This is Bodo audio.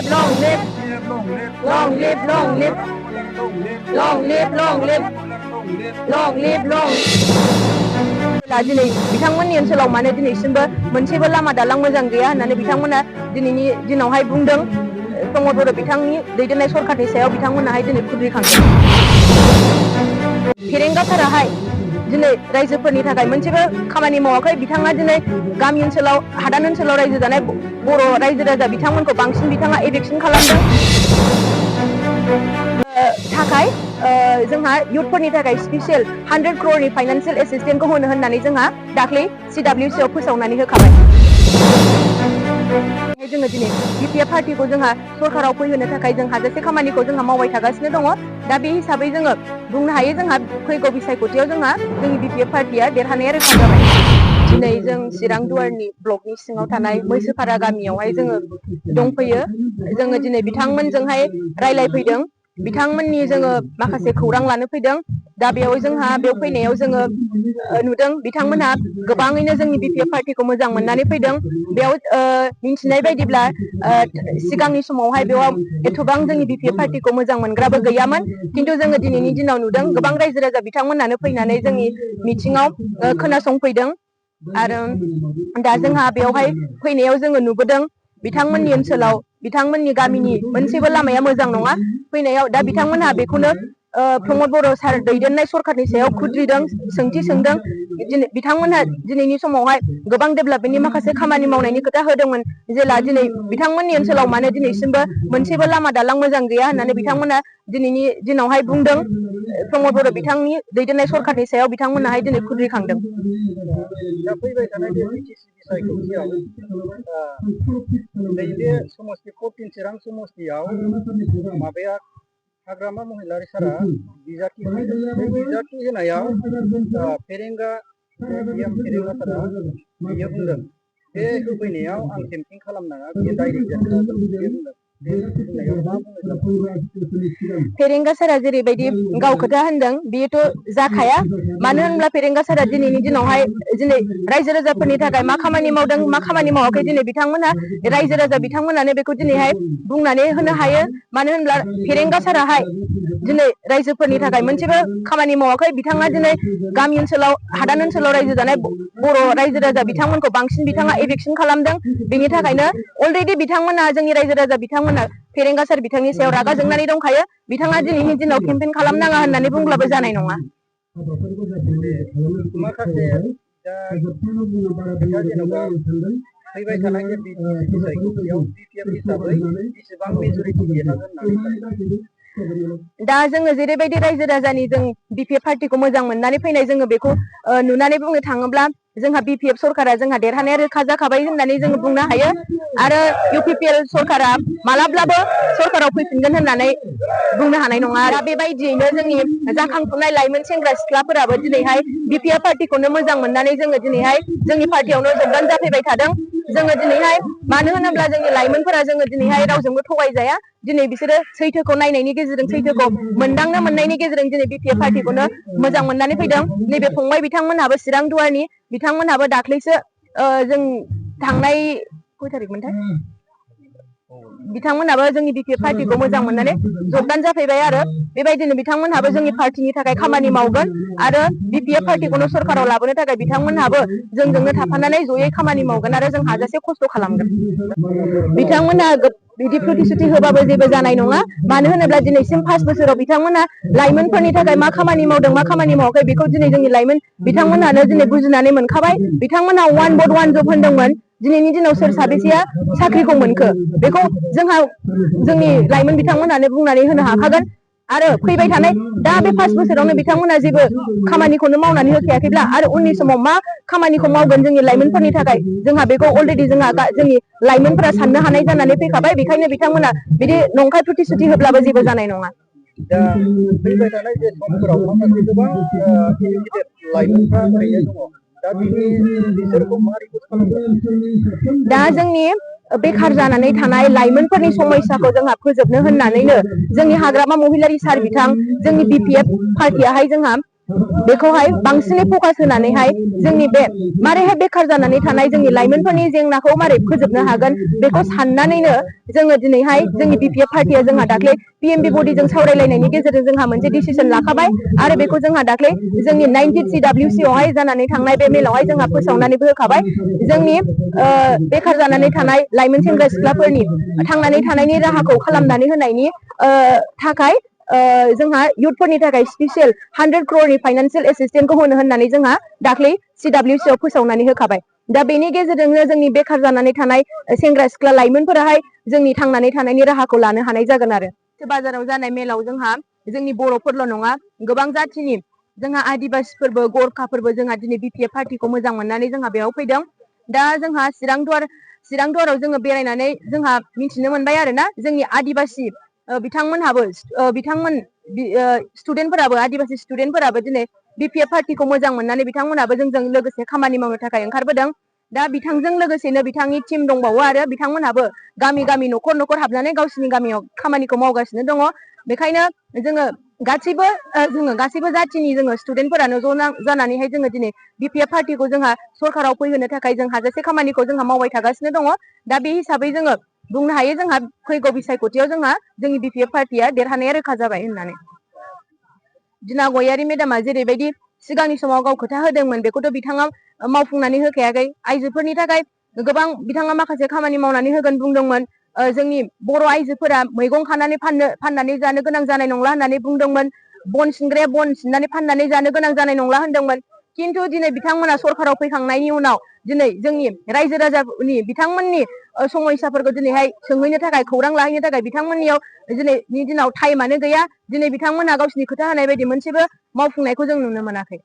live, long live, long live, long live, long live, long live, long live, long. दिनै बिथांमोननि ओनसोलाव माने दिनैसिमबो मोनसेबो लामा दालां मोजां गैया होननानै बिथांमोना दिनैनि दिनावहाय बुंदों। प्रमद बर' बिथांनि दैदेननाय सरकारनि सायाव बिथांमोनाहाय दिनै खुद्रिखांदों। फेरेंगा साराहाय दिनै रायजोफोरनि थाखाय मोनसेबो खामानि मावाखै। बिथाङा दिनै गामि ओनसोलाव हादान ओनसोलाव रायजो जानाय बर' रायजो राजा बिथांमोनखौ बांसिन बिथाङा एभेक्सन खालामदों। थाखाय जोंहा इयुथफोरनि थाखाय स्पेशल 100 crore फाइनान्सियेल एसिस्टेन्टखौ होनो होननानै जोंहा दाख्लै CWC आव फोसावनानै होखाबाय। जोङो दिनै BPF पार्टीखौ जोंहा सरकाराव फैहोनो थाखाय जों हाजासे खामानिखौ जोंहा मावबाय थागासिनो दङ। दा बे हिसाबै जोङो बुंनो हायो जोंहा फैगौ बिसायख'थियाव जोंहा जोंनि BPF पार्टीया देरहानाया रोखा जाबाय। दिनै जों चिरां दुवारनि ब्लकनि सिङाव थानाय मैसोपारा गामियावहाय जोङो दंफैयो। जोङो दिनै बिथांमोनजोंहाय रायलायफैदों। बिथांमोननि जोङो माखासे खौरां लानो फैदों। दा बेयाव जोंहा बेयाव फैनायाव जोङो नुदों बिथांमोनहा गोबाङैनो जोंनि BPF पार्टीखौ मोजां मोननानै फैदों। बेयाव मिथिनाय बायदिब्ला सिगांनि समावहाय बेयाव एथबां जोंनि BPF पार्टीखौ मोजां मोनग्राबो गैयामोन। खिन्थु जोङो दिनैनि दिनाव नुदों गोबां रायजो राजा बिथांमोनानो फैनानै जोंनि मिटिङाव खोनासंफैदों। आरो दा जोंहा बेवहाय फैनायाव जोङो नुबोदों बिथांमोननि ओनसोलाव बिथांमोननि गामिनि मोनसेबो लामाया मोजां नङा। फैनायाव दा बिथांमोनहा बेखौनो प्रमद बर' सार दैदेननाय सरकारनि सायाव खुद्रिदों, सोंथि सोंदों। बिथांमोनहा दिनैनि समावहाय गोबां डेभेलपमेन्टनि माखासे खामानि मावनायनि खोथा होदोंमोन। जेला दिनै बिथांमोननि ओनसोलाव माने दिनैसिमबो मोनसेबो लामा दालां मोजां गैया होननानै बिथांमोना दिनैनि दिनावहाय बुंदों। प्रमद बर' बिथांनि दैदेननाय सरकारनि सायाव बिथांमोनाहाय दिनै खुद्रिखांदों। दा फैबाय थानाय बे BTC बिसायख'थियाव नैबे समस्ति 14 चिरां समस्तियाव माबाया हाग्रामा महिलारि सारा बिजाथि होदों। बे बिजाथि होनायाव फेरेंगा फेरेंगा सारा बियो बुंदों बे होफैनायाव आं केम्पिं खालामनाङा, बियो डाइरेक्ट जाखागोन बियो बुंदों। फेरेंगा सारा जेरैबायदि गाव खोथा होनदों बेयोथ' जाखाया। मानो होनब्ला फेरेंगा सारा दिनैनि दिनावहाय दिनै रायजो राजाफोरनि थाखाय मा खामानि मावदों मा खामानि मावाखै दिनै बिथांमोनहा रायजो राजा बिथांमोनानो बेखौ दिनैहाय बुंनानै होनो हायो। मानो होनब्ला फेरेंगा साराहाय दिनै रायजोफोरनि थाखाय मोनसेबो खामानि मावाखै। बिथाङा दिनै गामि ओनसोलाव हादान ओनसोलाव रायजो जानाय बर' रायजो राजा बिथांमोनखौ बांसिन बिथाङा एभेक्सन खालामदों। बेनि थाखायनो अलरेडि बिथांमोना जोंनि रायजो राजा बिथांमोना फेरेंगा सार बिथांनि सायाव रागा जोंनानै दंखायो। बिथाङा दिनैनि दिनाव केम्पेन खालामनाङा होननानै बुंब्लाबो जानाय नङा। माखासे दा जेनेबा फैबाय थानाय जे BTC बिसायख'थियाव BPF हिसाबै बेसेबां मेजरिटि देरहागोन होननानै दा जोङो जेरैबायदि रायजो राजानि जों BPF पार्टीखौ मोजां मोननानै फैनाय जोङो बेखौ नुनानै बुंनो थाङोब्ला जोंहा BPF सरकारा जोंहा देरहानाया रोखा जाखाबाय होननानै जोङो बुंनो हायो। आरो UPPL सरकारा मालाब्लाबो सरकाराव फैफिनगोन होननानै बुंनो हानाय नङा। दा बेबायदियैनो जोंनि जाखांफुनाय लाइमोन सेंग्रा सिख्लाफोराबो दिनैहाय BPF पार्टीखौनो मोजां मोननानै जोङो दिनैहाय जोंनि पार्टीयावनो जगदान जाफैबाय थादों। जोङो दिनैहाय मानो होनोब्ला जोंनि लाइमोनफोरा जोङो दिनैहाय रावजोंबो थगायजाया। दिनै बिसोरो सैथोखौ नायनायनि गेजेरजों सैथोखौ मोनदांनो मोननायनि गेजेरजों दिनै BPF पार्टीखौनो मोजां मोननानै फैदों। नैबे फंबाय बिथांमोनहाबो चिरां दुवारनि बिथांमोनहाबो दाख्लैसो जों थांनाय खय थारिखमोनथाय बिथांमोनहाबो जोंनि BPF पार्टीखौ मोजां मोननानै जगदान जाफैबाय। आरो बेबायदिनो बिथांमोनहाबो जोंनि पार्टीनि थाखाय खामानि मावगोन। आरो BPF पार्टीखौनो सरकाराव लाबोनो थाखाय बिथांमोनहाबो जोंजोंनो थाफानानै जयै खामानि मावगोन आरो जों हाजासे खस्थ' खालामगोन। बिथांमोनहा बिदि प्रतिश्रुति होबाबो जेबो जानाय नङा। मानो होनोब्ला दिनैसिम 5 बोसोराव बिथांमोनहा लाइमोनफोरनि थाखाय मा खामानि मावदों मा खामानि मावाखै बेखौ दिनै जोंनि लाइमोन बिथांमोनहानो दिनै बुजिनानै मोनखाबाय। बिथांमोनहा 1 भट 1 जब होनदोंमोन। दिनैनि दिनाव सोर साबेसेया साख्रिखौ मोनखो बेखौ जोंहा जोंनि लाइमोन बिथांमोनहानो बुंनानै होनो हाखागोन। आरो फैबाय थानाय दा बे 5 बोसोरावनो बिथांमोनहा जेबो खामानिखौनो मावनानै होखायाखैब्ला आरो उननि समाव मा खामानिखौ मावगोन जोंनि लाइमोनफोरनि थाखाय जोंहा बेखौ अलरेडि जोंहा जोंनि लाइमोनफोरा साननो हानाय जानानै फैखाबाय। बेखायनो बिथांमोना बिदि नंखाय प्रतिश्रुति होब्लाबो जेबो जानाय नङा। दा फैबाय थानाय जे समफोराव माखासे गोबां इडुकेटेड लाइमोनफ्रा ओरैनो दङ। दा बिसोरखौ मारै खालामगोन? दा जोंनि बेखार जानानै थानाय लाइमोनफोरनि समस्याखौ जोंहा फोजोबनो होननानैनो जोंनि हाग्रामा महिलारि सार बिथां जोंनि BPF पार्टीयाहाय जोंहा बेखौहाय बांसिनै फकास होनानैहाय जोंनि बे मारैहाय बेखार जानानै थानाय जोंनि लाइमोनफोरनि जेंनाखौ मारै फोजोबनो हागोन बेखौ साननानैनो जोङो दिनैहाय जोंनि BPF पार्टिया जोंहा दाख्लै PMB बडिजों सावरायलायनायनि गेजेरजों जोंहा मोनसे डिसिसन लाखाबाय आरो बेखौ जोंहा दाख्लै जोंनि 19 CWC आवहाय जानानै थांनाय बे मेलावहाय जोंहा फोसावनानैबो होखाबाय जोंनि बेखार जानानै थानाय लाइमोन सेंग्रा सिख्लाफोरनि थांनानै थानायनि राहाखौ खालामनानै होनायनि थाखाय जोंहा इयुथफोरनि थाखाय स्पेसियेल 100 crore फाइनान्सियेल एसिस्टेन्टखौ होनो होननानै जोंहा दाख्लै CWC आव फोसावनानै होखाबाय दा बेनि गेजेरजोंनो जोंनि बेखार जानानै थानाय सेंग्रा सिख्ला लाइमोनफोराहाय जोंनि थांनानै थानायनि राहाखौ लानो हानाय जागोन आरो बाजाराव जानाय मेलाव जोंहा जोंनि बर'फोरल' नङा गोबां जाथिनि जोंहा आदिबासिफोरबो गरखाफोरबो जोंहा दिनै BPF पार्टिखौ मोजां मोननानै जोंहा बेयाव फैदों दा जोंहा चिरां दुवाराव जोङो बेरायनानै जोंहा मिथिनो मोनबाय आरोना जोंनि आदिबासि बिथांमोनहाबो बिथांमोन स्टुडेन्टफोराबो आदिबासि स्टुडेन्टफोराबो दिनै BPF पार्टिखौ मोजां मोननानै बिथांमोनाबो जोंजों लोगोसे खामानि मावनो थाखाय ओंखारबोदों दा बिथांजों लोगोसेनो बिथांनि टिम दंबावो आरो बिथांमोनहाबो गामि गामि न'खर न'खर हाबनानै गावसिनि गामियाव खामानिखौ मावगासिनो दङ बेखायनो जोङो गासैबो जाथिनि जोङो स्टुडेन्टफोरानो ज' जानानैहाय जोङो दिनै BPF पार्टिखौ जोंहा सरकाराव फैहोनो थाखाय जों हाजासे खामानिखौ जोंहा मावबाय थागासिनो दङ दा बे हिसाबै जोङो बुंनो हायो जोंहा फैगौ बिसायख'थियाव जोंहा जोंनि BPF पार्टिया देरहानाया रोखा जाबाय होननानै दिना गयारि मेडामा जेरैबायदि सिगांनि समाव गाव खोथा होदोंमोन बेखौथ' बिथाङा मावफुंनानै होखायाखै आइजोफोरनि थाखाय गोबां बिथाङा माखासे खामानि मावनानै होगोन बुंदोंमोन जोंनि बर' आइजोफोरा मैगं खानानै फाननानै जानो गोनां जानाय नंला होननानै बुंदोंमोन बन सिनग्राया बन सिननानै फाननानै जानो गोनां जानाय नंला होनदोंमोन खिन्थु दिनै बिथांमोना सरकाराव फैखांनायनि उनाव दिनै जोंनि रायजो राजानि बिथांमोननि समयसाफोरखौ दिनैहाय सोंहैनो थाखाय खौरां लाहैनो थाखाय बिथांमोननियाव दिनैनि दिनाव टाइमानो गैया दिनै बिथांमोनहा गावसिनि खोथा होनाय बायदि मोनसेबो मावफुंनायखौ जों नुनो मोनाखै